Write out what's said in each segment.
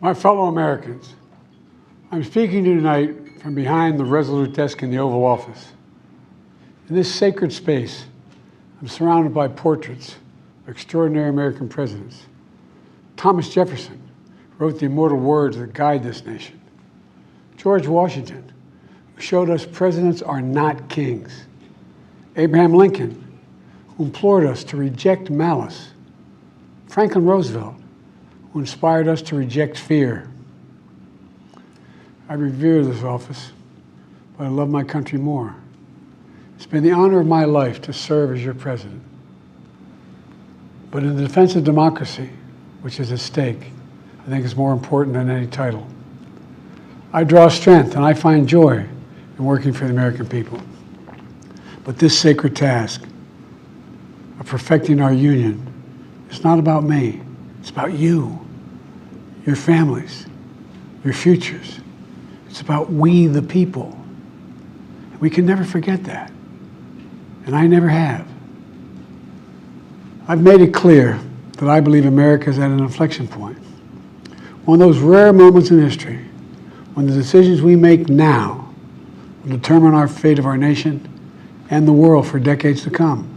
My fellow Americans, I'm speaking to you tonight from behind the resolute desk in the Oval Office. In this sacred space, I'm surrounded by portraits of extraordinary American presidents. Thomas Jefferson wrote the immortal words that guide this nation. George Washington, who showed us presidents are not kings. Abraham Lincoln, who implored us to reject malice. Franklin Roosevelt, who inspired us to reject fear. I revere this office, but I love my country more. It's been the honor of my life to serve as your president. But in the defense of democracy, which is at stake, I think is more important than any title. I draw strength and I find joy in working for the American people. But this sacred task of perfecting our union is not about me. It's about you, your families, your futures. It's about we, the people. We can never forget that. And I never have. I've made it clear that I believe America is at an inflection point. One of those rare moments in history when the decisions we make now will determine our fate of our nation and the world for decades to come.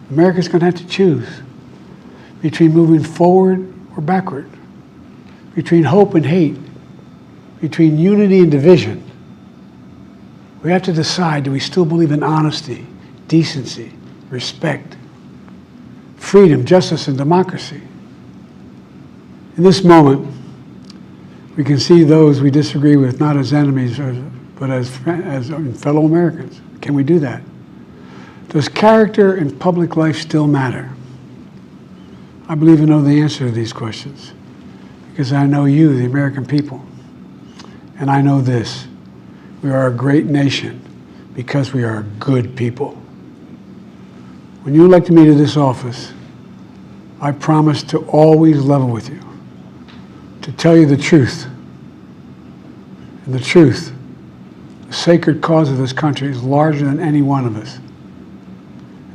America's going to have to choose between moving forward or backward, between hope and hate, between unity and division. We have to decide, do we still believe in honesty, decency, respect, freedom, justice, and democracy? In this moment, we can see those we disagree with not as enemies, but as fellow Americans. Can we do that? Does character in public life still matter? I believe I know the answer to these questions because I know you, the American people. And I know this, we are a great nation because we are good people. When you elected me to this office, I promised to always level with you, to tell you the truth. And the truth, the sacred cause of this country is larger than any one of us.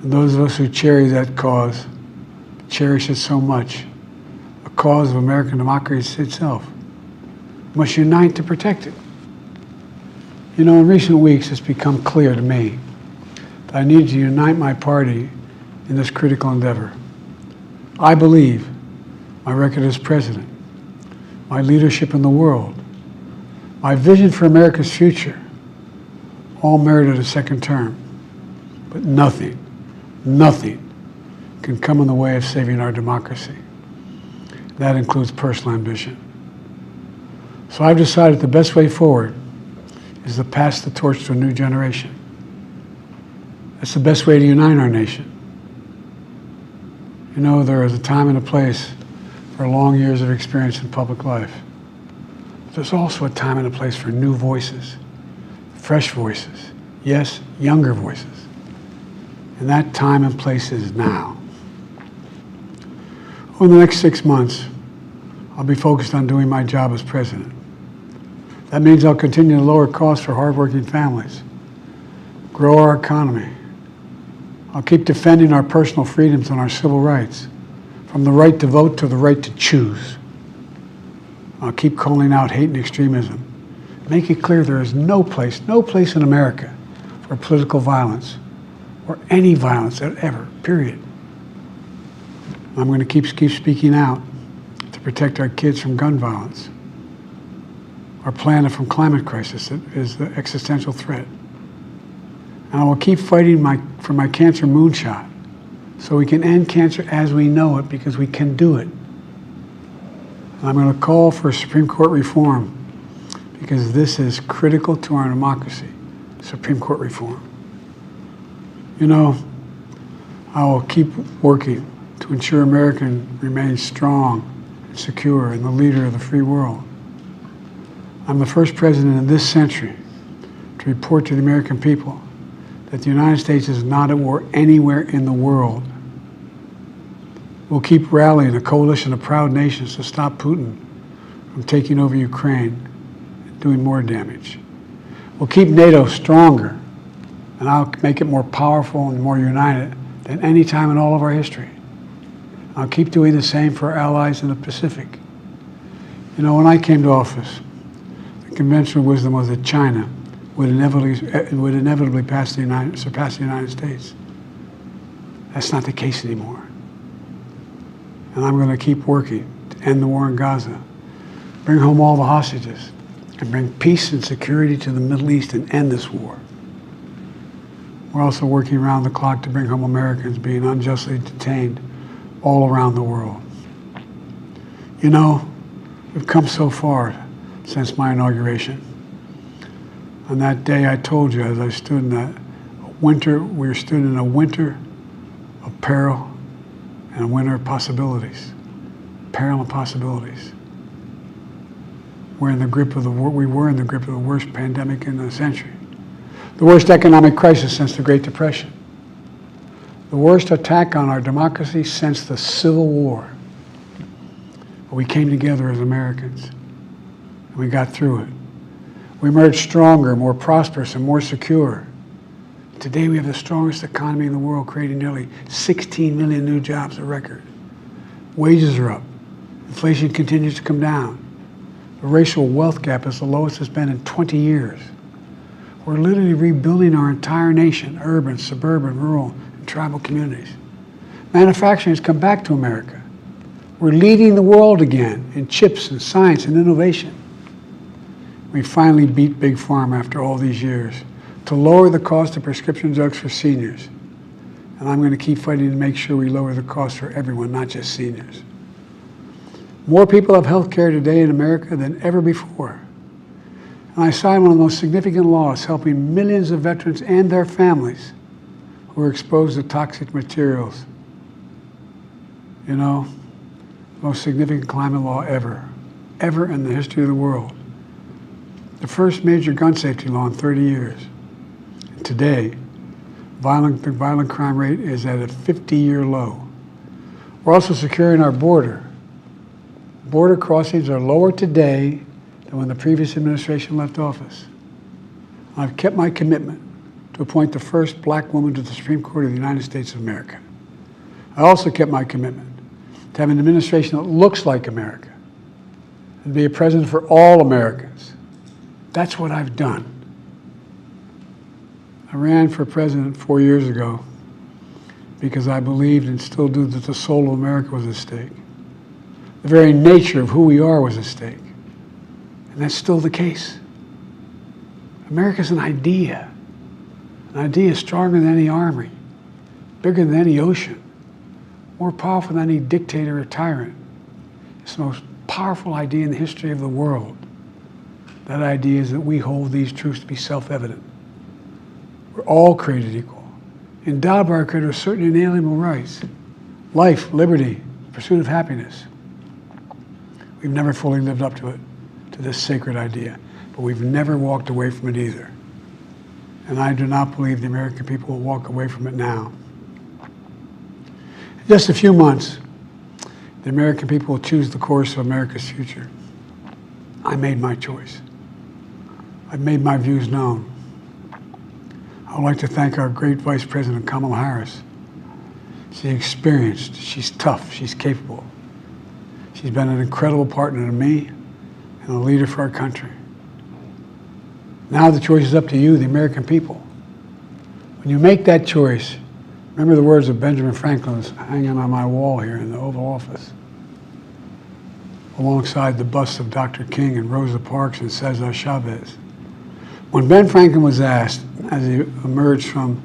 And those of us who cherish that cause, cherish it so much, a cause of American democracy itself, must unite to protect it. You know, in recent weeks, it's become clear to me that I need to unite my party in this critical endeavor. I believe my record as president, my leadership in the world, my vision for America's future, all merited a second term. But nothing can come in the way of saving our democracy. That includes personal ambition. So I've decided the best way forward is to pass the torch to a new generation. That's the best way to unite our nation. You know, there is a time and a place for long years of experience in public life. But there's also a time and a place for new voices, fresh voices, yes, younger voices. And that time and place is now. Over the next 6 months, I'll be focused on doing my job as president. That means I'll continue to lower costs for hardworking families, grow our economy. I'll keep defending our personal freedoms and our civil rights, from the right to vote to the right to choose. I'll keep calling out hate and extremism. Make it clear there is no place in America for political violence or any violence ever, period. I'm going to keep speaking out to protect our kids from gun violence, our planet from climate crisis that is the existential threat. And I will keep fighting for my cancer moonshot so we can end cancer as we know it, because we can do it. And I'm going to call for Supreme Court reform because this is critical to our democracy, Supreme Court reform. You know, I will keep working to ensure America remains strong and secure and the leader of the free world. I'm the first president in this century to report to the American people that the United States is not at war anywhere in the world. We'll keep rallying a coalition of proud nations to stop Putin from taking over Ukraine and doing more damage. We'll keep NATO stronger, and I'll make it more powerful and more united than any time in all of our history. I'll keep doing the same for our allies in the Pacific. You know, when I came to office, the conventional wisdom was that China would inevitably surpass the United States. That's not the case anymore. And I'm going to keep working to end the war in Gaza, bring home all the hostages, and bring peace and security to the Middle East and end this war. We're also working around the clock to bring home Americans being unjustly detained all around the world. You know, we've come so far since my inauguration. On that day, I told you, as I stood in that winter, we stood in a winter of peril and a winter of possibilities. Peril and possibilities. We were in the grip of the worst pandemic in a century. The worst economic crisis since the Great Depression. The worst attack on our democracy since the Civil War. But we came together as Americans, and we got through it. We emerged stronger, more prosperous, and more secure. Today we have the strongest economy in the world, creating nearly 16 million new jobs, a record. Wages are up. Inflation continues to come down. The racial wealth gap is the lowest it's been in 20 years. We're literally rebuilding our entire nation, urban, suburban, rural, and tribal communities. Manufacturing has come back to America. We're leading the world again in chips and science and innovation. We finally beat Big Pharma after all these years to lower the cost of prescription drugs for seniors. And I'm going to keep fighting to make sure we lower the cost for everyone, not just seniors. More people have health care today in America than ever before. And I signed one of the most significant laws helping millions of veterans and their families who were exposed to toxic materials. You know, the most significant climate law ever in the history of the world. The first major gun safety law in 30 years. And today, the violent crime rate is at a 50-year low. We're also securing our border. Border crossings are lower today than when the previous administration left office. I've kept my commitment to appoint the first black woman to the Supreme Court of the United States of America. I also kept my commitment to have an administration that looks like America and be a president for all Americans. That's what I've done. I ran for president 4 years ago because I believed and still do that the soul of America was at stake. The very nature of who we are was at stake. And that's still the case. America's an idea. An idea stronger than any army, bigger than any ocean, more powerful than any dictator or tyrant. It's the most powerful idea in the history of the world. That idea is that we hold these truths to be self-evident. We're all created equal, endowed by our Creator with certain inalienable rights: life, liberty, pursuit of happiness. We've never fully lived up to it, to this sacred idea, but we've never walked away from it either. And I do not believe the American people will walk away from it now. In just a few months, the American people will choose the course of America's future. I made my choice. I've made my views known. I would like to thank our great Vice President Kamala Harris. She's experienced, she's tough, she's capable. She's been an incredible partner to me and a leader for our country. Now the choice is up to you, the American people. When you make that choice, remember the words of Benjamin Franklin hanging on my wall here in the Oval Office, alongside the busts of Dr. King and Rosa Parks and Cesar Chavez. When Ben Franklin was asked, as he emerged from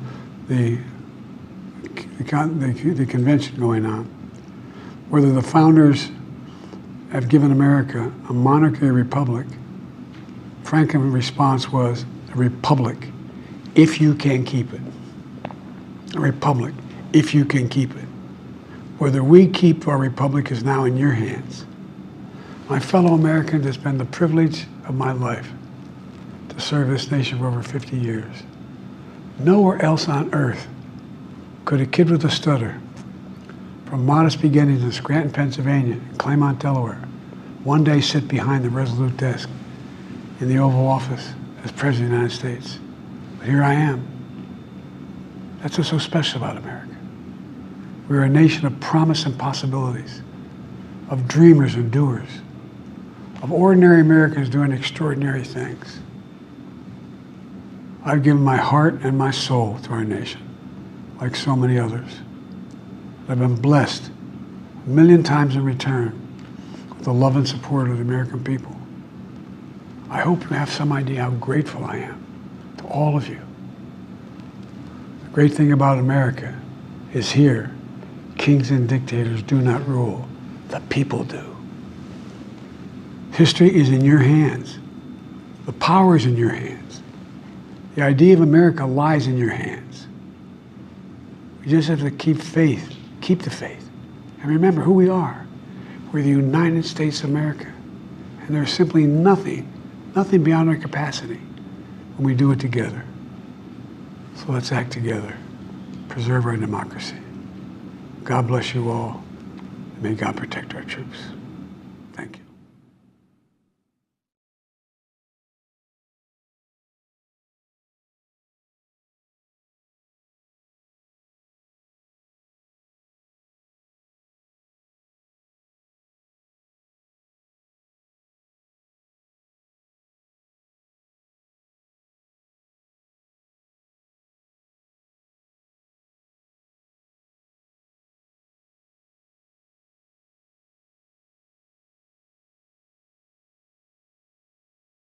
the convention going on, whether the founders have given America a monarchy or republic, Franklin's response was, a republic, if you can keep it. A republic, if you can keep it. Whether we keep our republic is now in your hands. My fellow Americans, it's been the privilege of my life to serve this nation for over 50 years. Nowhere else on earth could a kid with a stutter, from modest beginnings in Scranton, Pennsylvania, and Claymont, Delaware, one day sit behind the resolute desk in the Oval Office as President of the United States. But here I am. That's what's so special about America. We're a nation of promise and possibilities, of dreamers and doers, of ordinary Americans doing extraordinary things. I've given my heart and my soul to our nation, like so many others. I've been blessed a million times in return with the love and support of the American people. I hope you have some idea how grateful I am to all of you. The great thing about America is here, kings and dictators do not rule, the people do. History is in your hands. The power is in your hands. The idea of America lies in your hands. We just have to keep faith, keep the faith, and remember who we are. We're the United States of America, and there's simply nothing beyond our capacity when we do it together. So let's act together, preserve our democracy. God bless you all, and may God protect our troops. Thank you.